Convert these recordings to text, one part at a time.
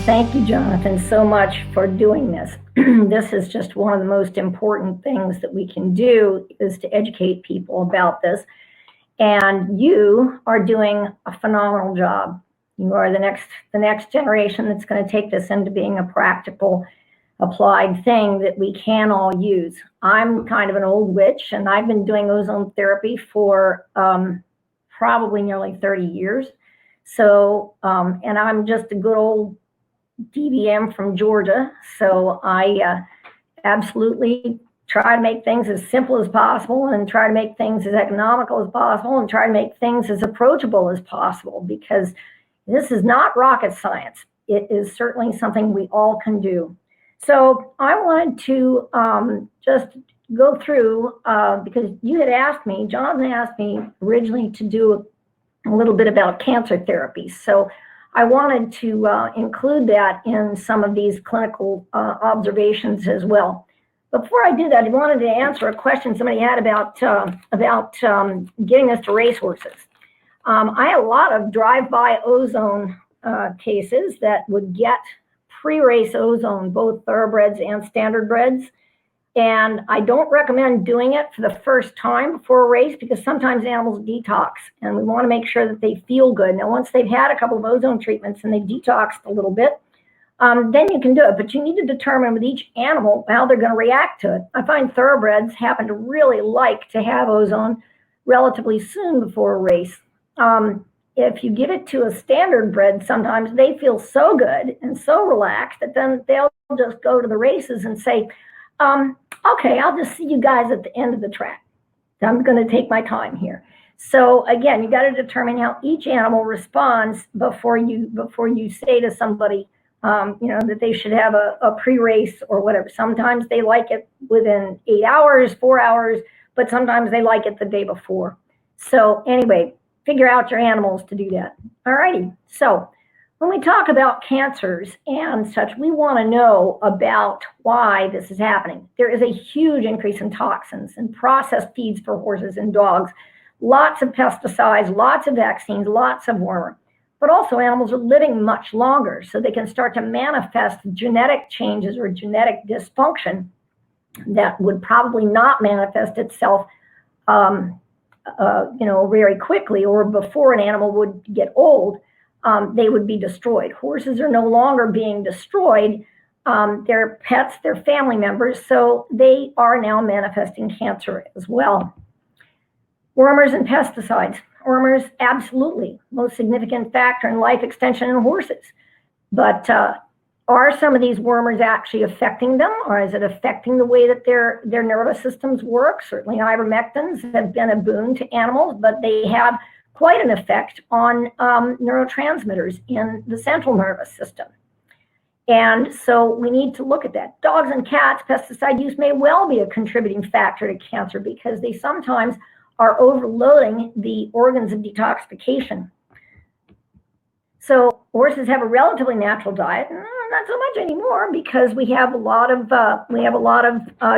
Thank you, Jonathan, so much for doing this. This is just one of the most important things that we can do, is to educate people about this. And you are doing a phenomenal job. You are the next generation that's going to take this into being a practical, applied thing that we can all use. I'm kind of an old witch, and I've been doing ozone therapy for probably nearly 30 years. So, and I'm just a good old DVM from Georgia. So I absolutely try to make things as simple as possible, and try to make things as economical as possible, and try to make things as approachable as possible, because this is not rocket science. It is certainly something we all can do. So I wanted to just go through, because you had asked me, Jonathan asked me originally to do a little bit about cancer therapy. So I wanted to include that in some of these clinical observations as well. Before I do that, I wanted to answer a question somebody had about getting us to racehorses. I had a lot of drive-by ozone cases that would get pre-race ozone, both thoroughbreds and standardbreds. And I don't recommend doing it for the first time before a race, because sometimes animals detox, and we want to make sure that they feel good. Now, once they've had a couple of ozone treatments and they've detoxed a little bit, then you can do it. But you need to determine with each animal how they're going to react to it. I find thoroughbreds happen to really like to have ozone relatively soon before a race. If you give it to a standardbred, sometimes they feel so good and so relaxed that then they'll just go to the races and say, okay, I'll just see you guys at the end of the track. I'm going to take my time here. So again, you got to determine how each animal responds before you say to somebody, that they should have a pre-race or whatever. Sometimes they like it within 8 hours, 4 hours, but sometimes they like it the day before. So anyway, figure out your animals to do that. All righty. So when we talk about cancers and such, we want to know about why this is happening. There is a huge increase in toxins and processed feeds for horses and dogs, lots of pesticides, lots of vaccines, lots of wormer. But also animals are living much longer, so they can start to manifest genetic changes or genetic dysfunction that would probably not manifest itself very quickly, or before an animal would get old. They would be destroyed. Horses are no longer being destroyed. They're pets, they're family members, so they are now manifesting cancer as well. Wormers and pesticides. Wormers, absolutely, most significant factor in life extension in horses. But are some of these wormers actually affecting them, or is it affecting the way that their nervous systems work? Certainly ivermectins have been a boon to animals, but they have quite an effect on neurotransmitters in the central nervous system. And so we need to look at that. Dogs and cats, pesticide use may well be a contributing factor to cancer, because they sometimes are overloading the organs of detoxification. So horses have a relatively natural diet, not so much anymore, because we have a lot of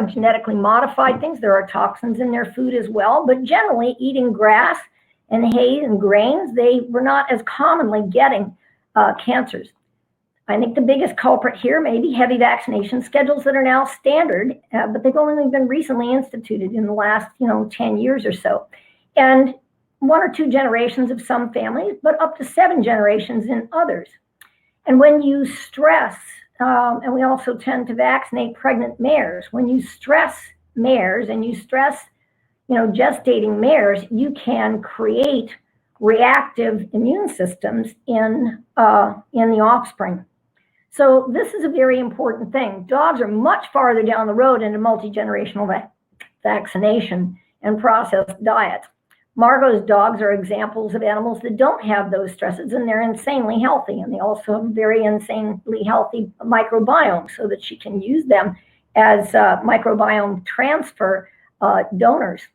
genetically modified things. There are toxins in their food as well, but generally eating grass and hay and grains, they were not as commonly getting cancers. I think the biggest culprit here may be heavy vaccination schedules that are now standard, but they've only been recently instituted in the last 10 years or so. And 1 or 2 generations of some families, but up to 7 generations in others. And when you stress, and we also tend to vaccinate pregnant mares, when you stress mares and you stress gestating mares, you can create reactive immune systems in the offspring. So this is a very important thing. Dogs are much farther down the road into multigenerational vaccination and processed diet. Margot's dogs are examples of animals that don't have those stresses, and they're insanely healthy. And they also have a very insanely healthy microbiome, so that she can use them as microbiome transfer donors.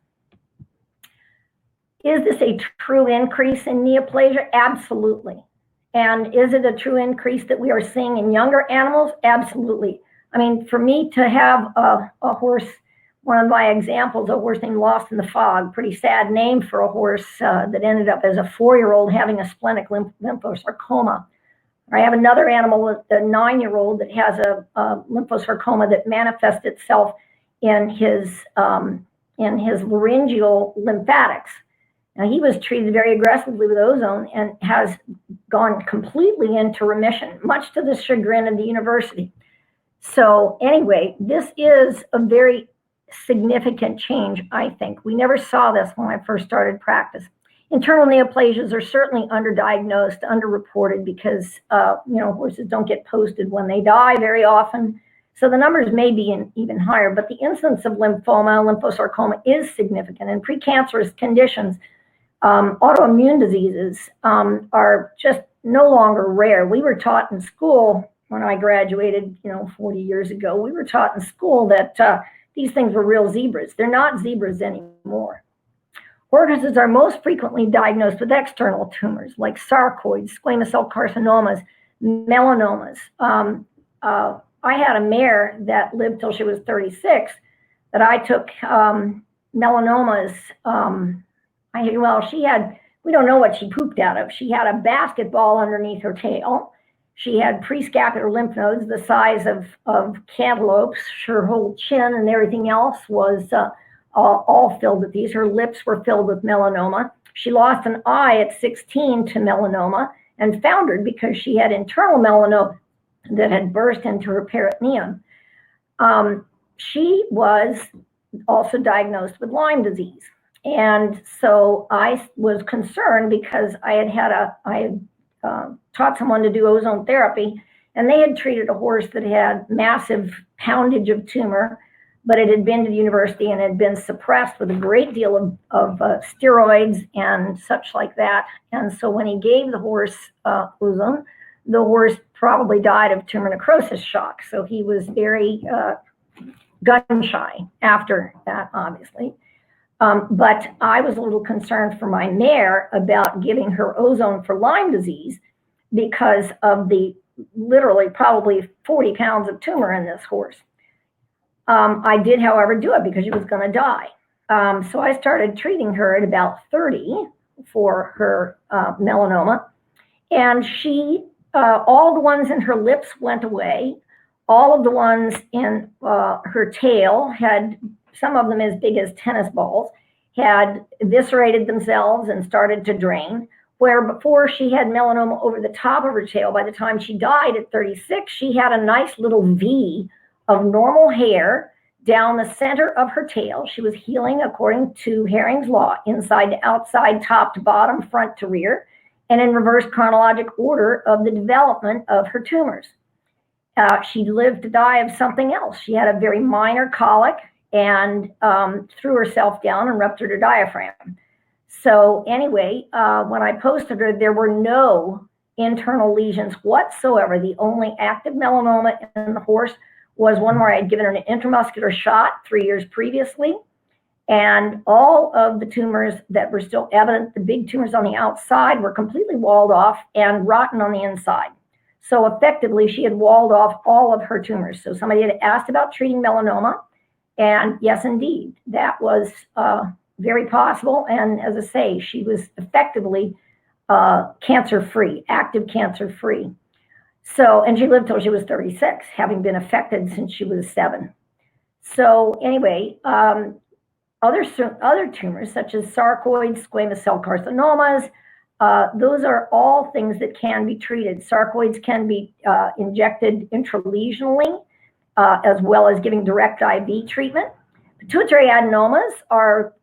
Is this a true increase in neoplasia? Absolutely. And is it a true increase that we are seeing in younger animals? Absolutely. I mean, for me to have a horse, one of my examples, a horse named Lost in the Fog, pretty sad name for a horse that ended up as a 4-year-old having a splenic lymphosarcoma. I have another animal, a 9-year-old, that has a lymphosarcoma that manifests itself in his laryngeal lymphatics. Now, he was treated very aggressively with ozone and has gone completely into remission, much to the chagrin of the university. So anyway, this is a very significant change, I think. We never saw this when I first started practice. Internal neoplasias are certainly underdiagnosed, underreported, because horses don't get posted when they die very often. So the numbers may be even higher, but the incidence of lymphoma, lymphosarcoma is significant. And precancerous conditions, autoimmune diseases, are just no longer rare. We were taught in school when I graduated, 40 years ago, we were taught in school that these things were real zebras. They're not zebras anymore. Horses are most frequently diagnosed with external tumors like sarcoids, squamous cell carcinomas, melanomas. I had a mare that lived till she was 36 that I took melanomas. We don't know what she pooped out of. She had a basketball underneath her tail. She had prescapular lymph nodes the size of cantaloupes. Her whole chin and everything else was all filled with these. Her lips were filled with melanoma. She lost an eye at 16 to melanoma and foundered because she had internal melanoma that had burst into her peritoneum. She was also diagnosed with Lyme disease. And so I was concerned because I had taught someone to do ozone therapy, and they had treated a horse that had massive poundage of tumor, but it had been to the university and had been suppressed with a great deal of steroids and such like that. And so when he gave the horse ozone, the horse probably died of tumor necrosis shock. So he was very gun shy after that, obviously. But I was a little concerned for my mare about giving her ozone for Lyme disease because of the literally probably 40 pounds of tumor in this horse. I did, however, do it because she was going to die. So I started treating her at about 30 for her melanoma. And all the ones in her lips went away. All of the ones in her tail had, some of them as big as tennis balls, had eviscerated themselves and started to drain. Where before she had melanoma over the top of her tail, by the time she died at 36, she had a nice little V of normal hair down the center of her tail. She was healing according to Herring's law, inside to outside, top to bottom, front to rear, and in reverse chronologic order of the development of her tumors. She lived to die of something else. She had a very minor colic and threw herself down and ruptured her diaphragm. So anyway, when I posted her, there were no internal lesions whatsoever. The only active melanoma in the horse was one where I had given her an intramuscular shot 3 years previously. And all of the tumors that were still evident, the big tumors on the outside, were completely walled off and rotten on the inside. So effectively, she had walled off all of her tumors. So somebody had asked about treating melanoma. And yes, indeed, that was very possible. And as I say, she was effectively cancer-free, active cancer-free. So, and she lived till she was 36, having been affected since she was 7. So anyway, other tumors such as sarcoid, squamous cell carcinomas, those are all things that can be treated. Sarcoids can be injected intralesionally, as well as giving direct IV treatment. Pituitary adenomas are,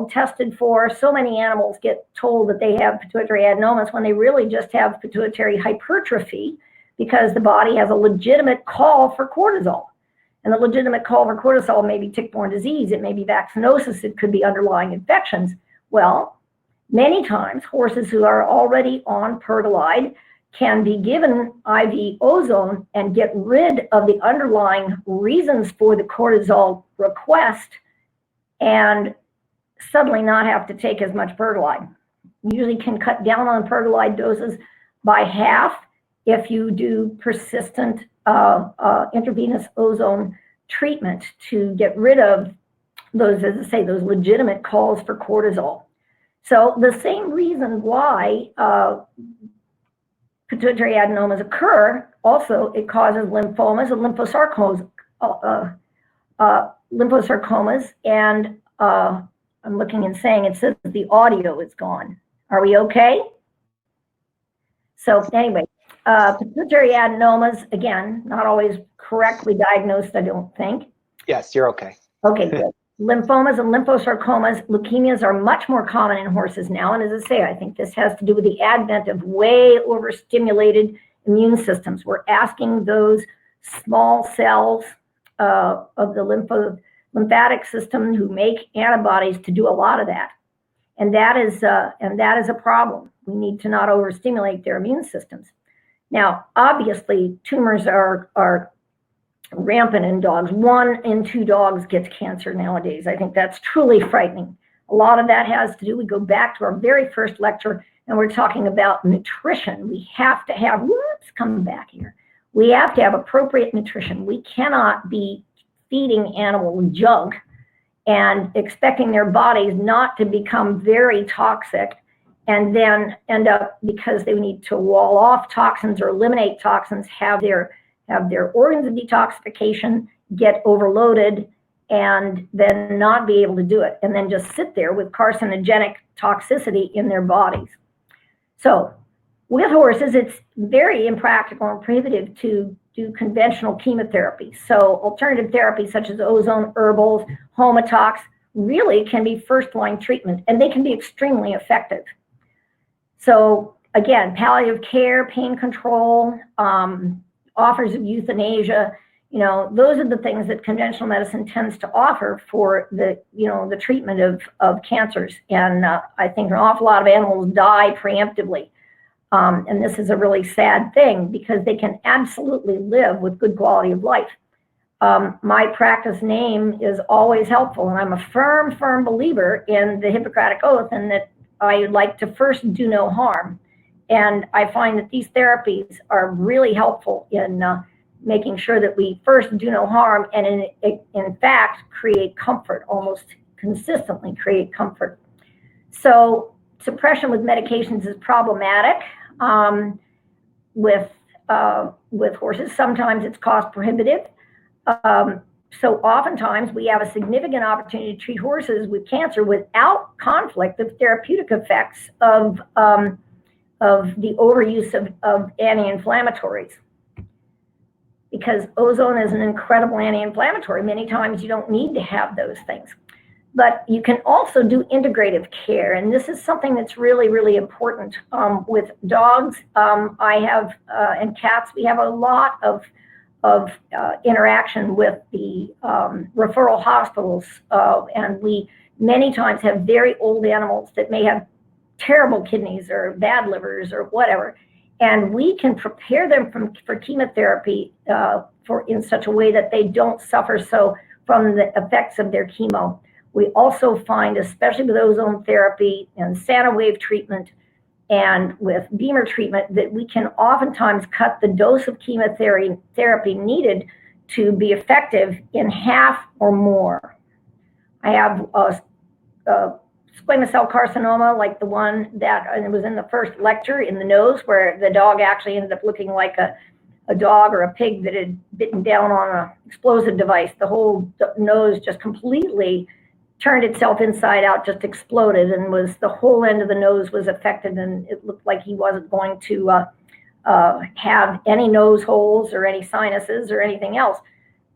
tested for. So many animals get told that they have pituitary adenomas when they really just have pituitary hypertrophy, because the body has a legitimate call for cortisol. And the legitimate call for cortisol may be tick-borne disease, it may be vaccinosis, it could be underlying infections. Well, many times horses who are already on pergolide can be given IV ozone and get rid of the underlying reasons for the cortisol request and suddenly not have to take as much pergolide. You usually can cut down on pergolide doses by half if you do persistent intravenous ozone treatment to get rid of those, as I say, those legitimate calls for cortisol. So the same reason why pituitary adenomas occur, also it causes lymphomas and lymphosarcomas. And I'm looking and saying it says the audio is gone. Are we okay? So anyway, pituitary adenomas, again, not always correctly diagnosed, I don't think. Yes, you're okay. Okay, good. Lymphomas and lymphosarcomas, leukemias are much more common in horses now. And as I say, I think this has to do with the advent of way overstimulated immune systems. We're asking those small cells of the lymphatic system who make antibodies to do a lot of that. And that is a problem. We need to not overstimulate their immune systems. Now, obviously, tumors are rampant in dogs. 1 in 2 dogs gets cancer nowadays. I think that's truly frightening. A lot of that has to do, we go back to our very first lecture, and we're talking about nutrition. We have to have, come back here. We have to have appropriate nutrition. We cannot be feeding animals junk and expecting their bodies not to become very toxic and then end up, because they need to wall off toxins or eliminate toxins, have their organs of detoxification get overloaded and then not be able to do it, and then just sit there with carcinogenic toxicity in their bodies. So with horses, it's very impractical and prohibitive to do conventional chemotherapy. So alternative therapies such as ozone, herbals, homeopathy really can be first-line treatment, and they can be extremely effective. So again, palliative care, pain control, offers of euthanasia, those are the things that conventional medicine tends to offer for the treatment of cancers. And I think an awful lot of animals die preemptively. And this is a really sad thing because they can absolutely live with good quality of life. My practice name is always helpful, and I'm a firm believer in the Hippocratic Oath, and that I like to first do no harm. And I find that these therapies are really helpful in making sure that we first do no harm and in fact create comfort, almost consistently create comfort. So suppression with medications is problematic with horses. Sometimes it's cost prohibitive. So oftentimes we have a significant opportunity to treat horses with cancer without conflict of therapeutic effects of the overuse of anti-inflammatories. Because ozone is an incredible anti-inflammatory. Many times you don't need to have those things. But you can also do integrative care, and this is something that's really, really important. With dogs, I have, and cats, we have a lot of interaction with the referral hospitals, and we many times have very old animals that may have terrible kidneys or bad livers or whatever, and we can prepare them for chemotherapy in such a way that they don't suffer so from the effects of their chemo. We also find, especially with ozone therapy and Wave treatment and with Beamer treatment, that we can oftentimes cut the dose of chemotherapy needed to be effective in half or more. I have a squamous cell carcinoma, like the one that was in the first lecture, in the nose, where the dog actually ended up looking like a dog or a pig that had bitten down on an explosive device. The whole nose just completely turned itself inside out, just exploded, and the whole end of the nose was affected, and it looked like he wasn't going to have any nose holes or any sinuses or anything else.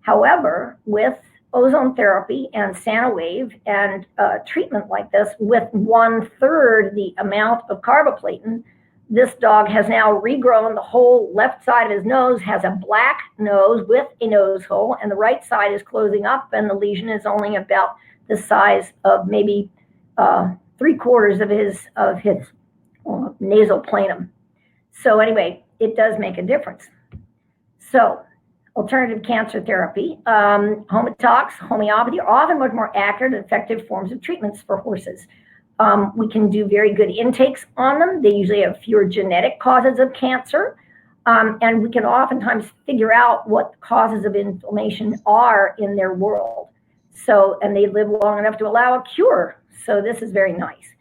However, with ozone therapy and Wave and treatment like this, with 1/3 the amount of carboplatin, this dog has now regrown the whole left side of his nose, has a black nose with a nose hole, and the right side is closing up, and the lesion is only about the size of maybe 3/4 of his nasal planum. So anyway, it does make a difference. So alternative cancer therapy, homeopathy are often much more accurate and effective forms of treatments for horses. We can do very good intakes on them. They usually have fewer genetic causes of cancer. And we can oftentimes figure out what causes of inflammation are in their world. So, and they live long enough to allow a cure. So this is very nice.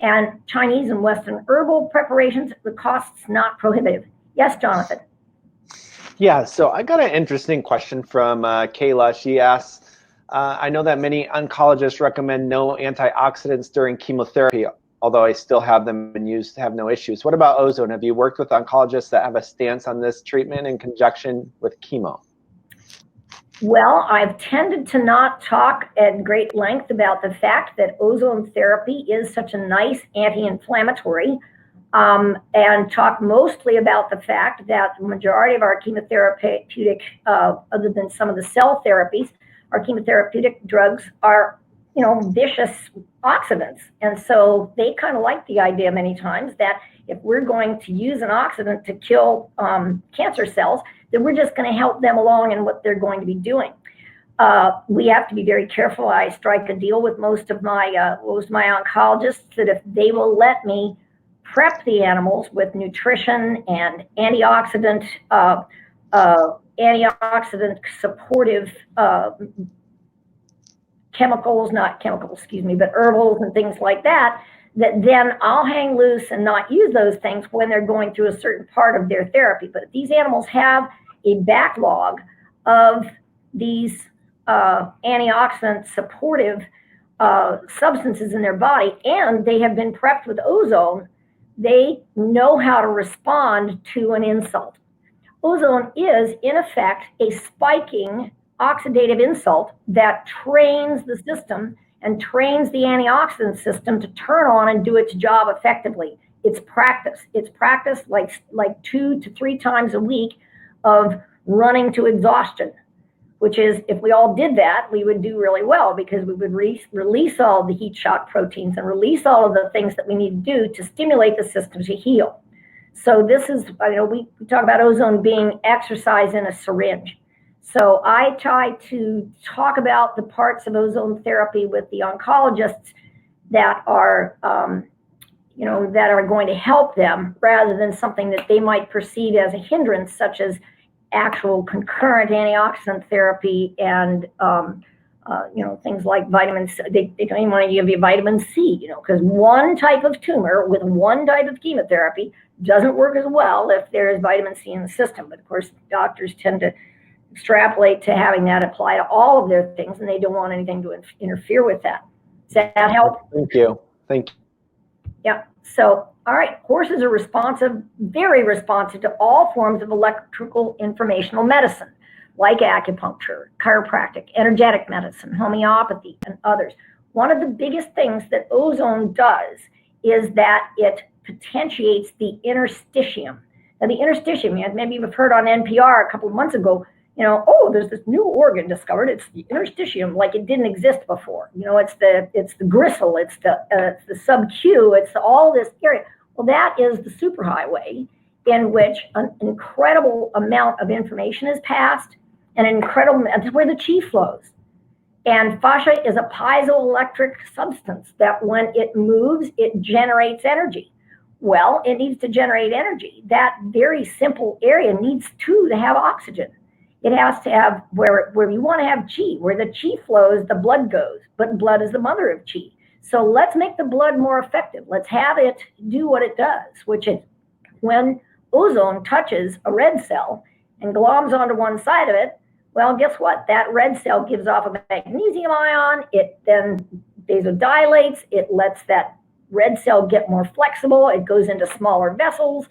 And Chinese and Western herbal preparations, the cost's not prohibitive. Yes, Jonathan. Yeah, so I got an interesting question from Kayla. She asks, I know that many oncologists recommend no antioxidants during chemotherapy, although I still have them and use to have no issues. What about ozone? Have you worked with oncologists that have a stance on this treatment in conjunction with chemo? Well, I've tended to not talk at great length about the fact that ozone therapy is such a nice anti-inflammatory, and talk mostly about the fact that the majority of our chemotherapeutic, other than some of the cell therapies, our chemotherapeutic drugs are, vicious oxidants. And so they kind of like the idea many times that if we're going to use an oxidant to kill cancer cells, then we're just going to help them along in what they're going to be doing. We have to be very careful. I strike a deal with most of my oncologists that if they will let me prep the animals with nutrition and antioxidant supportive but herbals and things like that, that then I'll hang loose and not use those things when they're going through a certain part of their therapy. But if these animals have a backlog of these antioxidant supportive substances in their body and they have been prepped with ozone, they know how to respond to an insult. Ozone is, in effect, a spiking oxidative insult that trains the system and trains the antioxidant system to turn on and do its job effectively. It's practice. It's practice like 2 to 3 times a week of running to exhaustion, which is, if we all did that, we would do really well because we would release all the heat shock proteins and release all of the things that we need to do to stimulate the system to heal. So this is, we talk about ozone being exercise in a syringe. So I try to talk about the parts of ozone therapy with the oncologists that are, that are going to help them rather than something that they might perceive as a hindrance, such as actual concurrent antioxidant therapy and, things like vitamin C. They don't even want to give you vitamin C, because one type of tumor with one type of chemotherapy doesn't work as well if there is vitamin C in the system. But of course, doctors tend to extrapolate to having that apply to all of their things, and they don't want anything to interfere with that. Does that help? Thank you. Yeah. So, all right. Horses are very responsive to all forms of electrical informational medicine, like acupuncture, chiropractic, energetic medicine, homeopathy, and others. One of the biggest things that ozone does is that it potentiates the interstitium. Now, the interstitium, maybe you've heard on NPR a couple of months ago, there's this new organ discovered. It's the interstitium, like it didn't exist before. It's the gristle, it's the sub-Q, it's all this area. Well, that is the superhighway in which an incredible amount of information is passed, and that's where the chi flows. And fascia is a piezoelectric substance that when it moves, it generates energy. Well, it needs to generate energy. That very simple area needs to have oxygen. It has to have where you want to have chi, where the chi flows, the blood goes, but blood is the mother of chi. So let's make the blood more effective. Let's have it do what it does, which is when ozone touches a red cell and gloms onto one side of it, well, guess what? That red cell gives off a magnesium ion. It then vasodilates. It lets that red cell get more flexible. It goes into smaller vessels,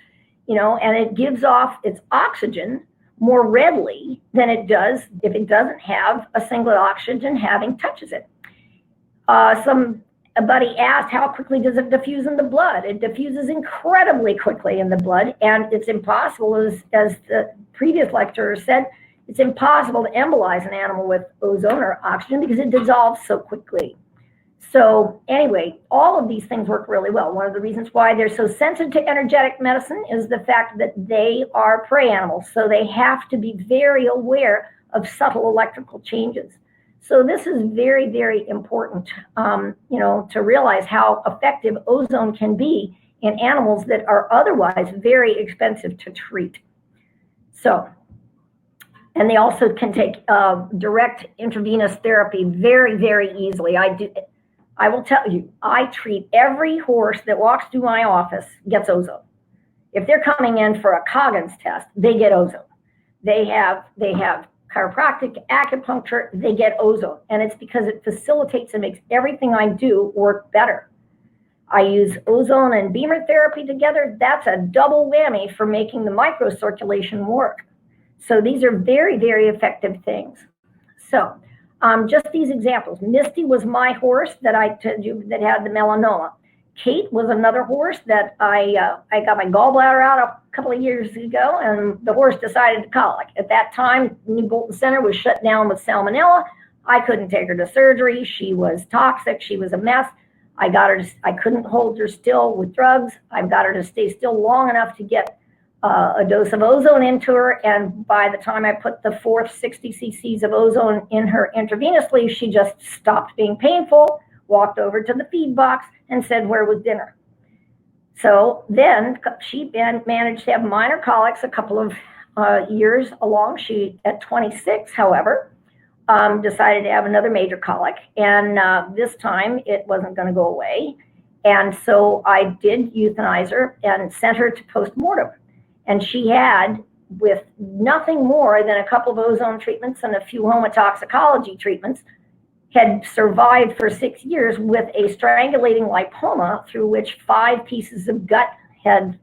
and it gives off its oxygen more readily than it does if it doesn't have a single oxygen having touches it. Somebody asked, how quickly does it diffuse in the blood? It diffuses incredibly quickly in the blood, and it's impossible, as the previous lecturer said, it's impossible to embolize an animal with ozone or oxygen because it dissolves so quickly. So anyway, all of these things work really well. One of the reasons why they're so sensitive to energetic medicine is the fact that they are prey animals. So they have to be very aware of subtle electrical changes. So this is very, very important, to realize how effective ozone can be in animals that are otherwise very expensive to treat. So, and they also can take direct intravenous therapy very, very easily. I will tell you, I treat every horse that walks through my office gets ozone. If they're coming in for a Coggins test, they get ozone. They have chiropractic, acupuncture, they get ozone. And it's because it facilitates and makes everything I do work better. I use ozone and beamer therapy together. That's a double whammy for making the microcirculation work. So these are very, very effective things. So just these examples. Misty was my horse that I told you that had the melanoma. Kate was another horse that I got my gallbladder out a couple of years ago, and the horse decided to colic. At that time, New Bolton Center was shut down with salmonella. I couldn't take her to surgery. She was toxic. She was a mess. I couldn't hold her still with drugs. I got her to stay still long enough to get a dose of ozone into her. And by the time I put the fourth 60 cc's of ozone in her intravenously, she just stopped being painful, walked over to the feed box, and said, "Where was dinner?" So then she managed to have minor colics a couple of years along. She, at 26, however, decided to have another major colic. And this time it wasn't going to go away. And so I did euthanize her and sent her to postmortem. And she had, with nothing more than a couple of ozone treatments and a few homotoxicology treatments, had survived for 6 years with a strangulating lipoma through which 5 pieces of gut had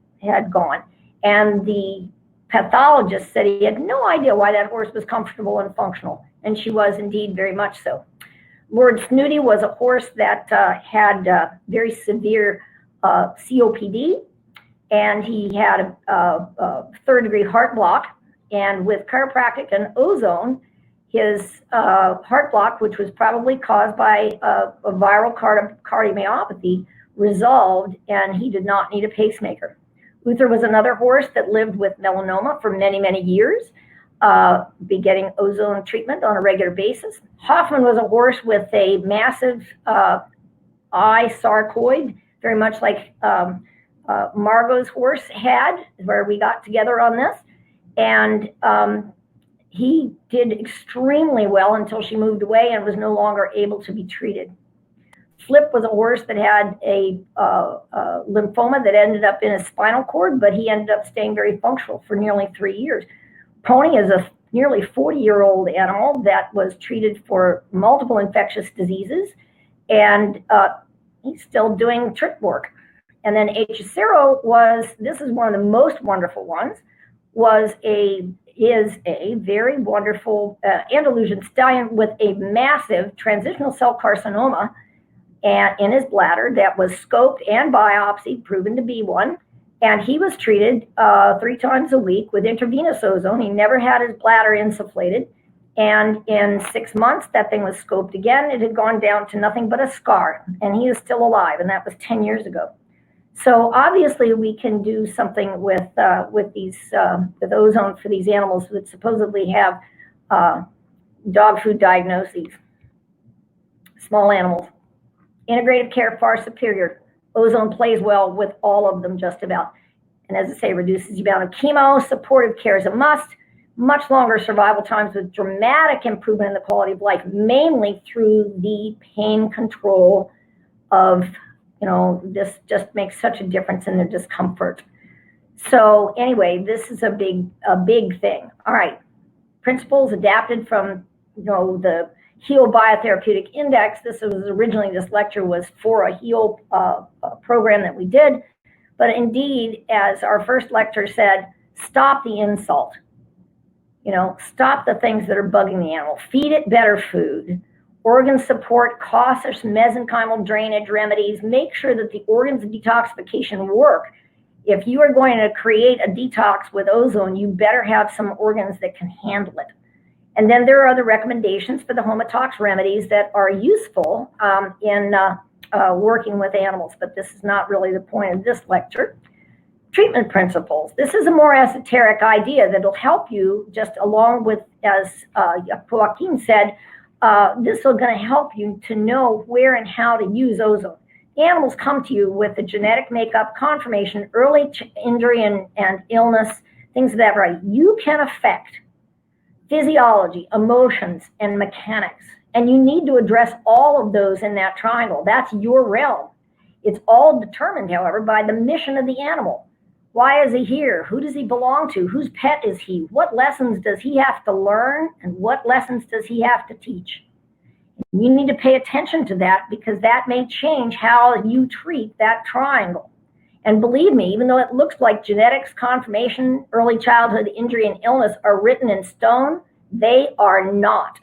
gone. And the pathologist said he had no idea why that horse was comfortable and functional. And she was indeed very much so. Lord Snooty was a horse that had very severe COPD, and he had a third-degree heart block. And with chiropractic and ozone, his heart block, which was probably caused by a viral cardiomyopathy, resolved, and he did not need a pacemaker. Uther was another horse that lived with melanoma for many, many years, be getting ozone treatment on a regular basis. Hoffman was a horse with a massive eye sarcoid, very much like Margot's horse had, where we got together on this. And he did extremely well until she moved away and was no longer able to be treated. Flip was a horse that had a lymphoma that ended up in his spinal cord, but he ended up staying very functional for nearly 3 years. Pony is a nearly 40-year-old animal that was treated for multiple infectious diseases, and he's still doing trick work. And then Hechicero was, this is one of the most wonderful ones, is a very wonderful Andalusian stallion with a massive transitional cell carcinoma in his bladder that was scoped and biopsied, proven to be one. And he was treated 3 times a week with intravenous ozone. He never had his bladder insufflated. And in 6 months, that thing was scoped again. It had gone down to nothing but a scar, and he is still alive, and that was 10 years ago. So obviously, we can do something with these with ozone for these animals that supposedly have dog food diagnoses. Small animals, integrative care far superior. Ozone plays well with all of them, just about. And as I say, reduces the amount of chemo. Supportive care is a must. Much longer survival times with dramatic improvement in the quality of life, mainly through the pain control of, this just makes such a difference in their discomfort. So anyway, this is a big thing. All right, principles adapted from, the HEAL Biotherapeutic Index. This lecture was for a HEAL program that we did. But indeed, as our first lecture said, stop the insult. Stop the things that are bugging the animal. Feed it better food. Organ support, cautious mesenchymal drainage remedies. Make sure that the organs of detoxification work. If you are going to create a detox with ozone, you better have some organs that can handle it. And then there are other recommendations for the homotox remedies that are useful in working with animals, but this is not really the point of this lecture. Treatment principles. This is a more esoteric idea that will help you, just along with, as Joaquin said, this is going to help you to know where and how to use ozone. Animals come to you with the genetic makeup, conformation, early injury and illness, things of that variety. You can affect physiology, emotions, and mechanics. And you need to address all of those in that triangle. That's your realm. It's all determined, however, by the mission of the animal. Why is he here? Who does he belong to? Whose pet is he? What lessons does he have to learn? And what lessons does he have to teach? You need to pay attention to that, because that may change how you treat that triangle. And believe me, even though it looks like genetics, conformation, early childhood injury, and illness are written in stone, they are not.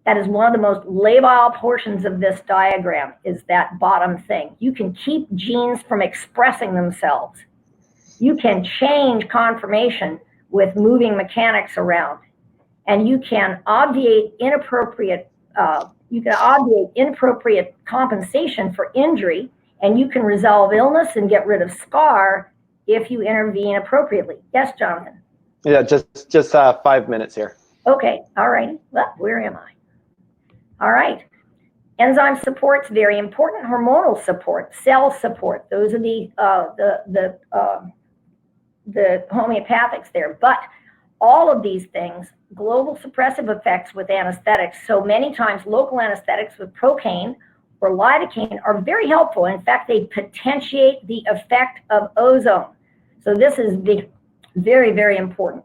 That is one of the most labile portions of this diagram, is that bottom thing. You can keep genes from expressing themselves. You can change conformation with moving mechanics around, and you can obviate inappropriate compensation for injury, and you can resolve illness and get rid of scar if you intervene appropriately. Yes, Jonathan? Yeah, just 5 minutes here. Okay, all right. Well, where am I? All right. Enzyme support's very important. Hormonal support, cell support. Those are the homeopathics there. But all of these things, global suppressive effects with anesthetics, so many times local anesthetics with procaine or lidocaine are very helpful. In fact, they potentiate the effect of ozone. So this is very, very important.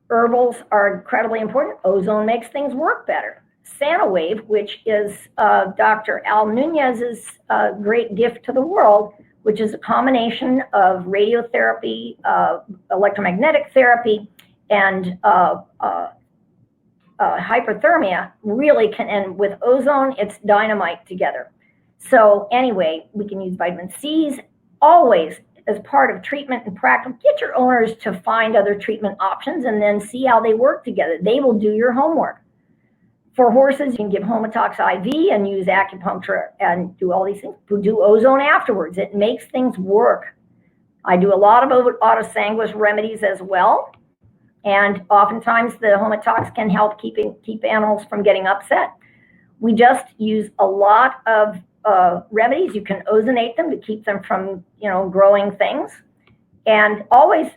Herbals are incredibly important. Ozone makes things work better. Sanawave, which is Dr. Al Nunez's great gift to the world, which is a combination of radiotherapy, electromagnetic therapy, and hyperthermia, really can, and with ozone, it's dynamite together. So anyway, we can use vitamin C's always as part of treatment and practice. Get your owners to find other treatment options and then see how they work together. They will do your homework. For horses, you can give Homotox IV and use acupuncture and do all these things. Do ozone afterwards. It makes things work. I do a lot of autosanguis remedies as well. And oftentimes the Homotox can help keep animals from getting upset. We just use a lot of remedies. You can ozonate them to keep them from, growing things. And always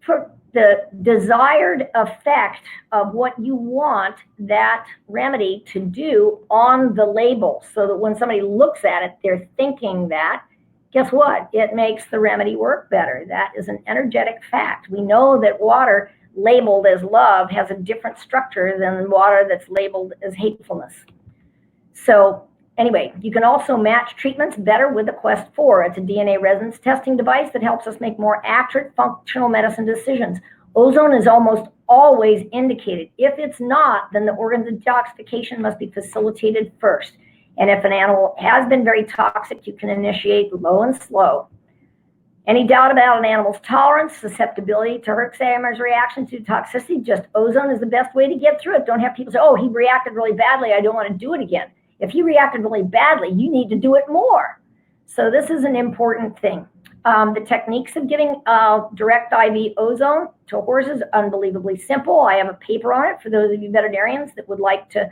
put the desired effect of what you want that remedy to do on the label, so that when somebody looks at it, they're thinking that. Guess what? It makes the remedy work better. That is an energetic fact. We know that water labeled as love has a different structure than water that's labeled as hatefulness. So anyway, you can also match treatments better with the Qest 4. It's a DNA resonance testing device that helps us make more accurate functional medicine decisions. Ozone is almost always indicated. If it's not, then the organ detoxification must be facilitated first. And if an animal has been very toxic, you can initiate low and slow. Any doubt about an animal's tolerance, susceptibility to Herxheimer's reaction to toxicity, just ozone is the best way to get through it. Don't have people say, oh, he reacted really badly, I don't want to do it again. If he reacted really badly, you need to do it more. So this is an important thing. The techniques of giving direct IV ozone to horses, unbelievably simple. I have a paper on it for those of you veterinarians that would like to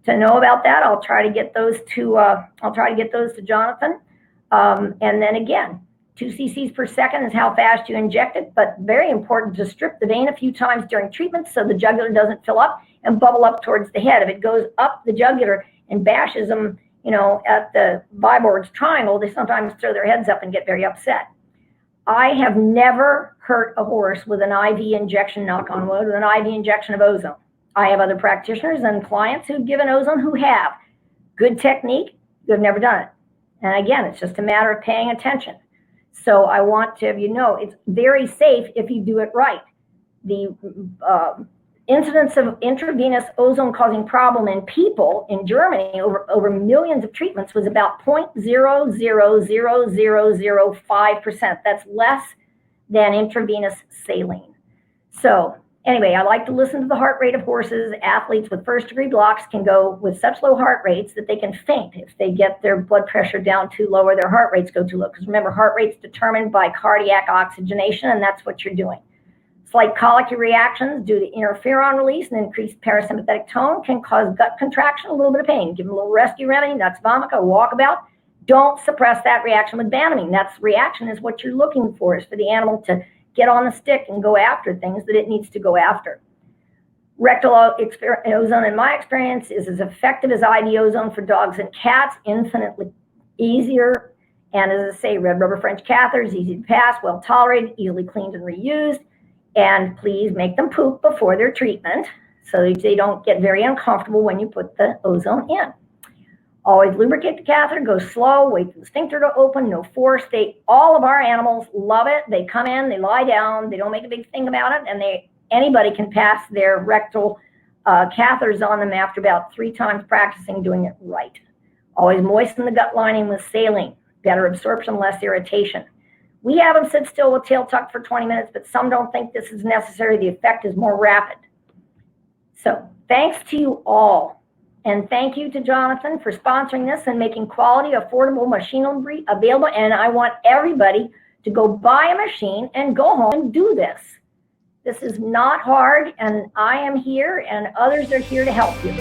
know about that. I'll try to get those to Jonathan. And then again, 2 cc's per second is how fast you inject it, but very important to strip the vein a few times during treatment so the jugular doesn't fill up and bubble up towards the head. If it goes up the jugular and bashes them, at the Viborg's triangle, they sometimes throw their heads up and get very upset. I have never hurt a horse with an IV injection, knock on wood, with an IV injection of ozone. I have other practitioners and clients who've given ozone who have. Good technique, who have never done it. And again, it's just a matter of paying attention. So I want to have you know, it's very safe if you do it right. The incidence of intravenous ozone-causing problem in people in Germany over millions of treatments was about 0.000005%. That's less than intravenous saline. So anyway, I like to listen to the heart rate of horses. Athletes with first-degree blocks can go with such low heart rates that they can faint if they get their blood pressure down too low or their heart rates go too low. Because remember, heart rate's determined by cardiac oxygenation, and that's what you're doing. Slight colic reactions due to interferon release and increased parasympathetic tone can cause gut contraction, a little bit of pain. Give them a little rescue remedy, nuts vomica, walkabout. Don't suppress that reaction with Banamine. That reaction is what you're looking for, is for the animal to get on the stick and go after things that it needs to go after. Rectal ozone, in my experience, is as effective as IV ozone for dogs and cats, infinitely easier, And as I say, red rubber French catheters, easy to pass, well tolerated, easily cleaned and reused. And please make them poop before their treatment so they don't get very uncomfortable when you put the ozone in. Always lubricate the catheter, go slow, wait for the sphincter to open, no force. All of our animals love it. They come in, they lie down, they don't make a big thing about it, and anybody can pass their rectal catheters on them after about 3 times practicing doing it right. Always moisten the gut lining with saline, better absorption, less irritation. We have them sit still with tail tucked for 20 minutes, but some don't think this is necessary. The effect is more rapid. So thanks to you all. And thank you to Jonathan for sponsoring this and making quality, affordable machinery available. And I want everybody to go buy a machine and go home and do this. This is not hard, and I am here, and others are here to help you.